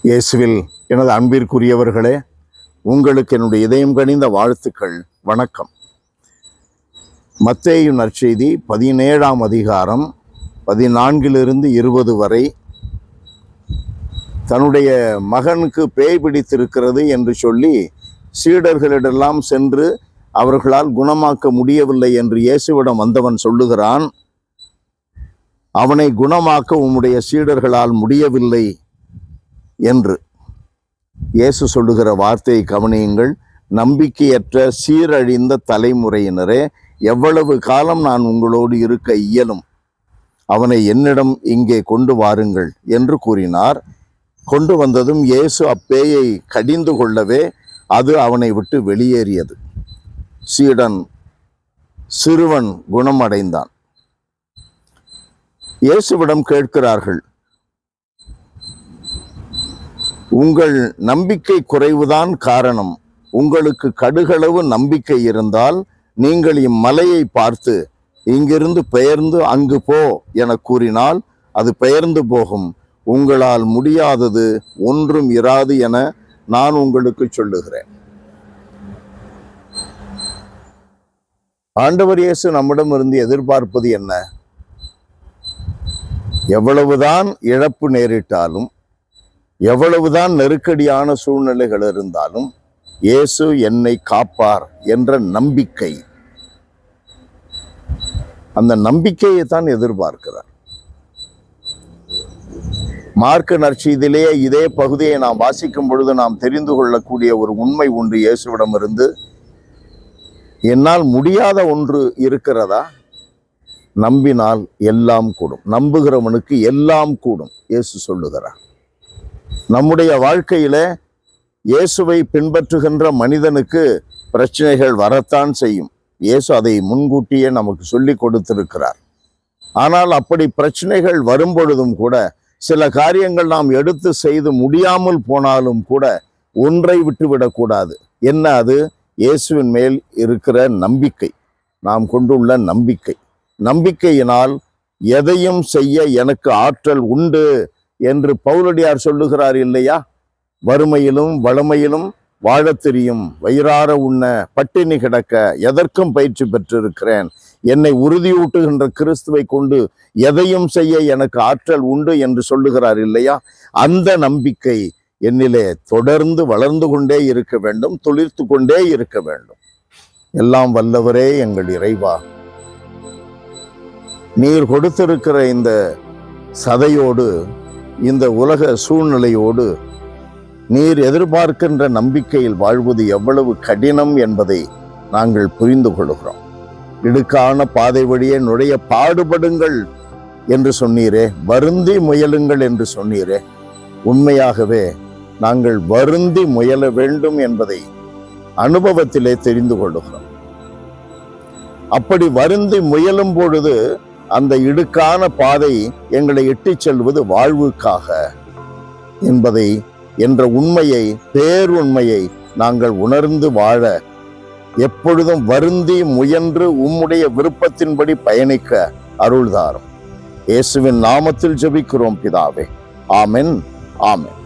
இயேசுவில் எனது அன்பிற்குரியவர்களே, உங்களுக்கு என்னுடைய இதயம் கனிந்த வாழ்த்துக்கள். வணக்கம். மத்தேயு நற்செய்தி 17ஆம் அதிகாரம் 14 20 வரை தன்னுடைய மகனுக்கு பேய் பிடித்திருக்கிறது என்று சொல்லி சீடர்களிடெல்லாம் சென்று அவர்களால் குணமாக்க முடியவில்லை என்று இயேசுவிடம் வந்தவன் சொல்லுகிறான், அவனை குணமாக்க உம்முடைய சீடர்களால் முடியவில்லை என்று. இயேசு சொல்லுகிற வார்த்தையை கவனியுங்கள். நம்பிக்கையற்ற சீரழிந்த தலைமுறையினரே, எவ்வளவு காலம் நான் உங்களோடு இருக்க இயலும்? அவனை என்னிடம் இங்கே கொண்டு வாருங்கள் என்று கூறினார். கொண்டு வந்ததும் இயேசு அப்பேயை கடிந்து கொள்ளவே அது அவனை விட்டு வெளியேறியது. சிறுவன் குணமடைந்தான். இயேசுவிடம் கேட்கிறார்கள், உங்கள் நம்பிக்கை குறைவுதான் காரணம். உங்களுக்கு கடுகளவு நம்பிக்கை இருந்தால் நீங்கள் இம்மலையை பார்த்து இங்கிருந்து பெயர்ந்து அங்கு போ என கூறினால் அது பெயர்ந்து போகும். உங்களால் முடியாதது ஒன்றும் இராது என நான் உங்களுக்கு சொல்லுகிறேன். ஆண்டவர் இயேசு நம்மிடமிருந்து எதிர்பார்ப்பது என்ன? எவ்வளவுதான் இழப்பு நேரிட்டாலும், எவ்வளவுதான் நெருக்கடியான சூழ்நிலைகள் இருந்தாலும், இயேசு என்னை காப்பார் என்ற நம்பிக்கை, அந்த நம்பிக்கையை தான் எதிர்பார்க்கிறார். மார்க்கு நற்செய்தியிலே இதே பகுதியை நாம் வாசிக்கும் பொழுது நாம் தெரிந்து கொள்ளக்கூடிய ஒரு உண்மை உண்டு. இயேசுவிடமிருந்து என்னால் முடியாத ஒன்று இருக்கிறதா? நம்பினால் எல்லாம் கூடும். நம்புகிறவனுக்கு எல்லாம் கூடும் இயேசு சொல்லுகிறார். நம்முடைய வாழ்க்கையில இயேசுவை பின்பற்றுகின்ற மனிதனுக்கு பிரச்சனைகள் வரத்தான் செய்யும். இயேசு அதை முன்கூட்டியே நமக்கு சொல்லி கொடுத்திருக்கிறார். ஆனால் அப்படி பிரச்சனைகள் வரும் பொழுதும் கூட சில காரியங்கள் நாம் எடுத்து செய்து முடியாமல் போனாலும் கூட ஒன்றை விட்டுவிடக்கூடாது. என்ன அது? இயேசுவின் மேல் இருக்கிற நம்பிக்கை, நாம் கொண்டுள்ள நம்பிக்கை. நம்பிக்கையினால் எதையும் செய்ய எனக்கு ஆற்றல் உண்டு என்று பவுலடியார் சொல்லுகிறார் இல்லையா? வறுமையிலும் வளமையிலும் வாழத் தெரியும், வயிறார உண்ண பட்டினி கிடக்க எதற்கும் பயிற்சி பெற்றிருக்கிறேன். என்னை உறுதியூட்டுகின்ற கிறிஸ்துவை கொண்டு எதையும் செய்ய எனக்கு ஆற்றல் உண்டு என்று சொல்லுகிறார் இல்லையா? அந்த நம்பிக்கை என்னிலே தொடர்ந்து வளர்ந்து கொண்டே இருக்க வேண்டும், துளிர்த்து கொண்டே இருக்க வேண்டும். எல்லாம் வல்லவரே எங்கள் இறைவா, நீர் கொடுத்திருக்கிற இந்த சதையோடு, இந்த உலக சூழ்நிலையோடு நீர் எதிர்பார்க்கின்ற நம்பிக்கையில் வாழ்வது எவ்வளவு கடினம் என்பதை நாங்கள் புரிந்து கொள்கிறோம். இடுக்கான பாதை வழியே நுழைய பாடுபடுங்கள் என்று சொன்னீரே, வருந்தி முயலுங்கள் என்று சொன்னீரே. உண்மையாகவே நாங்கள் வருந்தி முயல வேண்டும் என்பதை அனுபவத்திலே தெரிந்து கொள்கிறோம். அப்படி வருந்தி முயலும் பொழுது அந்த இடுக்கான பாதை எங்களை இட்டுச் செல்வது வாழ்வுக்காக என்பதை என்ற உண்மையை, பேருண்மையை நாங்கள் உணர்ந்து வாழ எப்பொழுதும் வருந்தி முயன்று உம்முடைய விருப்பத்தின்படி பயணிக்க அருள்தாரும். இயேசுவின் நாமத்தில் ஜெபிக்கிறோம் பிதாவே. ஆமென், ஆமென்.